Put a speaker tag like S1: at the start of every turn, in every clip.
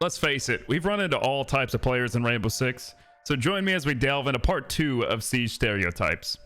S1: Let's face it, we've run into all types of players in Rainbow Six, so join me as we delve into part 2 of Siege Stereotypes.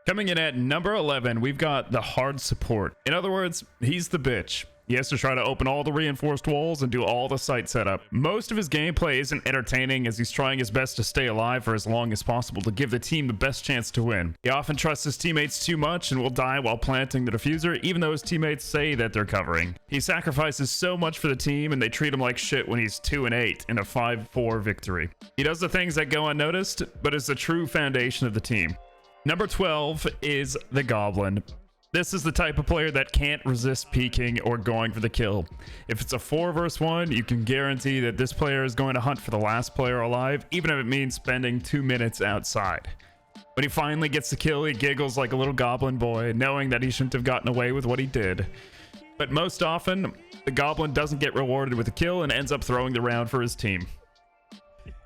S1: Coming in at number 11, we've got the hard support. In other words, he's the bitch. He has to try to open all the reinforced walls and do all the site setup. Most of his gameplay isn't entertaining as he's trying his best to stay alive for as long as possible to give the team the best chance to win. He often trusts his teammates too much and will die while planting the diffuser even though his teammates say that they're covering. He sacrifices so much for the team and they treat him like shit when he's 2-8 in a 5-4 victory. He does the things that go unnoticed, but is the true foundation of the team. Number 12 is the Goblin. This is the type of player that can't resist peeking or going for the kill. If it's a 4 versus 1, you can guarantee that this player is going to hunt for the last player alive, even if it means spending 2 minutes outside. When he finally gets the kill, he giggles like a little goblin boy, knowing that he shouldn't have gotten away with what he did. But most often, the Goblin doesn't get rewarded with a kill and ends up throwing the round for his team.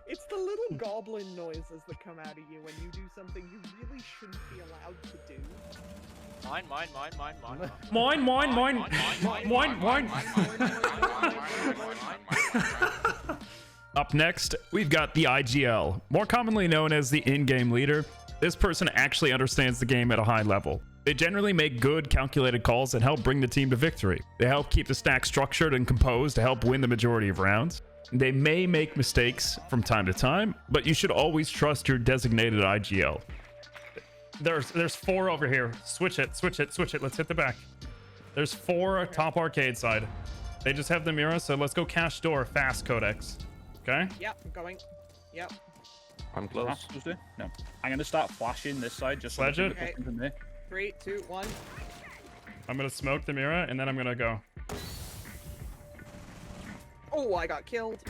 S2: It's the little goblin noises that come out of you when you do something you really shouldn't be allowed to do.
S3: Mine.
S1: Up next, we've got the IGL, more commonly known as the in-game leader. This person actually understands the game at a high level. They generally make good, calculated calls that help bring the team to victory. They help keep the stack structured and composed to help win the majority of rounds. They may make mistakes from time to time, but you should always trust your designated IGL. There's 4 over here. Switch it. Let's hit the back. There's 4 top arcade side. They just have the mirror, so let's go cash door fast, Codex. Okay?
S2: Yep, I'm going. Yep.
S4: I'm close.
S5: No. I'm gonna start flashing this side just
S1: Sledge it.
S2: Okay. 3, 2, 1.
S1: I'm gonna smoke the mirror, and then I'm gonna go.
S2: Oh, I got killed.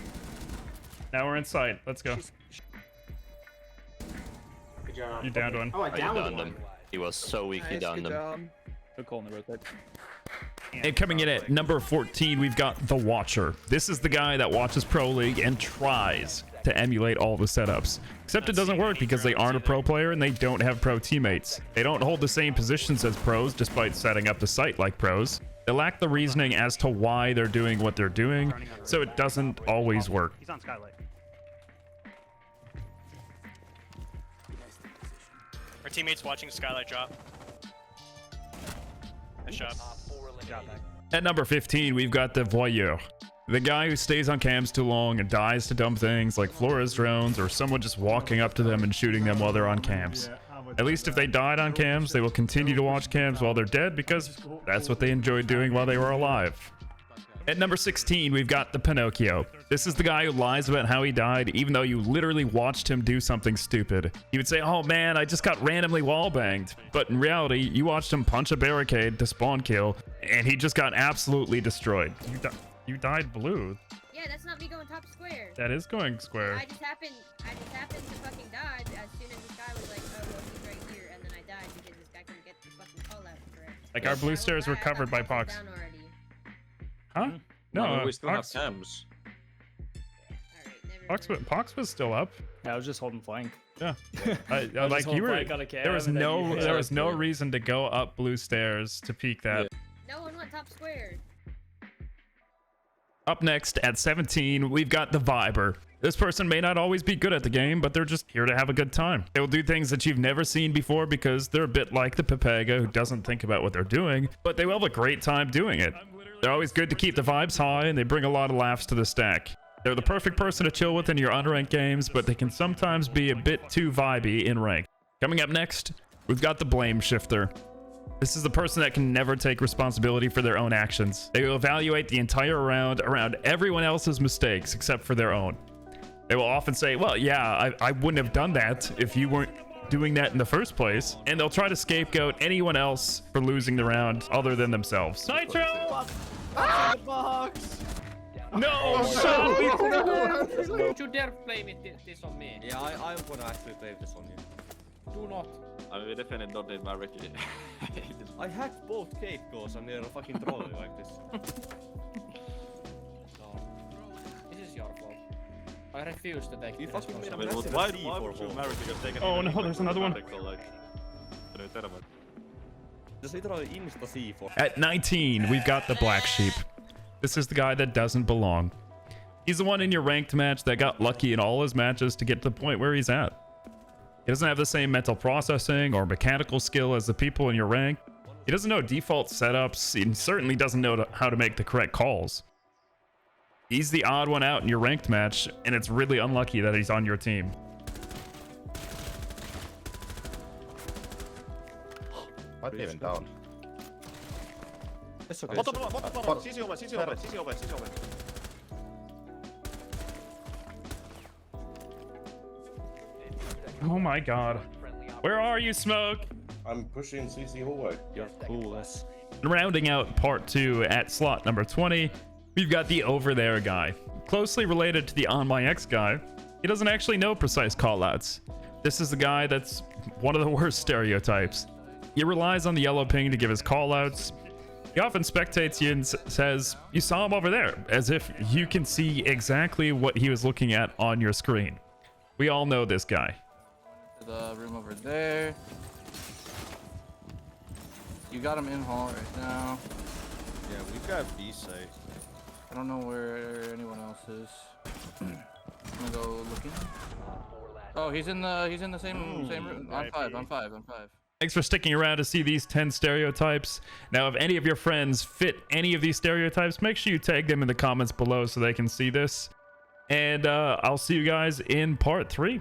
S1: Now we're inside. Let's go.
S6: Good job.
S1: You downed one.
S6: Oh, I downed
S4: downed
S6: one.
S4: him. He was so weak, he
S2: Nice,
S4: downed
S2: good
S4: him.
S2: job.
S5: Good call on the rotate.
S1: And coming in at number 14, we've got the Watcher. This is the guy that watches Pro League and tries to emulate all the setups. Except it doesn't work because they aren't a pro player and they don't have pro teammates. They don't hold the same positions as pros despite setting up the site like pros. They lack the reasoning as to why they're doing what they're doing, so it doesn't always work.
S7: He's on Skylight.
S3: Our teammates watching Skylight drop. Nice job.
S1: At number 15, we've got the Voyeur. The guy who stays on cams too long and dies to dumb things like Flores drones or someone just walking up to them and shooting them while they're on cams. At least if they died on cams, they will continue to watch cams while they're dead because that's what they enjoyed doing while they were alive. At number 16, we've got the Pinocchio. This is the guy who lies about how he died even though you literally watched him do something stupid. He would say, oh man, I just got randomly wallbanged. But in reality, you watched him punch a barricade to spawn kill and he just got absolutely destroyed. You died blue.
S8: Yeah, that's not me going top square.
S1: That is going square.
S8: I just happened to fucking die as soon as this guy was like, oh, well, he's right here, and then I died because this guy couldn't get the fucking call out correct.
S1: Like our blue stairs were covered by Pox. Huh? No,
S4: we still have
S1: Pox,
S4: cams.
S1: Pox was still up.
S5: Yeah, I was just holding flank.
S1: Yeah. Like you were. There was no reason to go up blue stairs to peek that.
S8: No one went top square.
S1: Up next at 17, we've got the Viber. This person may not always be good at the game, but they're just here to have a good time. They will do things that you've never seen before because they're a bit like the Pepega who doesn't think about what they're doing, but they will have a great time doing it. They're always good to keep the vibes high and they bring a lot of laughs to the stack. They're the perfect person to chill with in your unranked games, but they can sometimes be a bit too vibey in rank. Coming up next, we've got the Blame Shifter. This is the person that can never take responsibility for their own actions. They will evaluate the entire round around everyone else's mistakes except for their own. They will often say, well, yeah, I wouldn't have done that if you weren't doing that in the first place. And they'll try to scapegoat anyone else for losing the round other than themselves. Nitro! No!
S9: Don't you dare blame this on me.
S10: Yeah, I'm gonna actually blame this on you.
S9: Do not.
S4: I mean, we definitely don't need my Ricky.
S10: I hacked both cave goals and they're fucking trolling like this.
S9: No. This is your fault. I refuse to take
S10: You fucking made a
S4: I mean,
S10: massive
S4: why
S10: C for
S4: would you
S10: home.
S4: marry to get taken?
S1: Oh no, there's another one.
S10: Just literally insta C for.
S1: At 19, we've got the Black Sheep. This is the guy that doesn't belong. He's the one in your ranked match that got lucky in all his matches to get to the point where he's at. He doesn't have the same mental processing or mechanical skill as the people in your rank. He doesn't know default setups. He certainly doesn't know how to make the correct calls. He's the odd one out in your ranked match, and it's really unlucky that he's on your team.
S6: Might be even down.
S10: It's okay.
S6: Bottom,
S4: CC open, CC open, CC open, CC open.
S1: Oh my god. Where are you, Smoke?
S6: I'm pushing CC hallway.
S5: You're coolest.
S1: Rounding out part 2 at slot number 20, we've got the over there guy. Closely related to the on my X guy, he doesn't actually know precise callouts. This is the guy that's one of the worst stereotypes. He relies on the yellow ping to give his callouts. He often spectates you and says, "You saw him over there," as if you can see exactly what he was looking at on your screen. We all know this guy.
S7: The room over there. You got him in hall right now.
S10: Yeah, we've got B site.
S7: I don't know where anyone else is. I'm gonna go looking. Oh, he's in the same room. On five.
S1: Thanks for sticking around to see these 10 stereotypes. Now, if any of your friends fit any of these stereotypes, make sure you tag them in the comments below so they can see this. And I'll see you guys in part 3.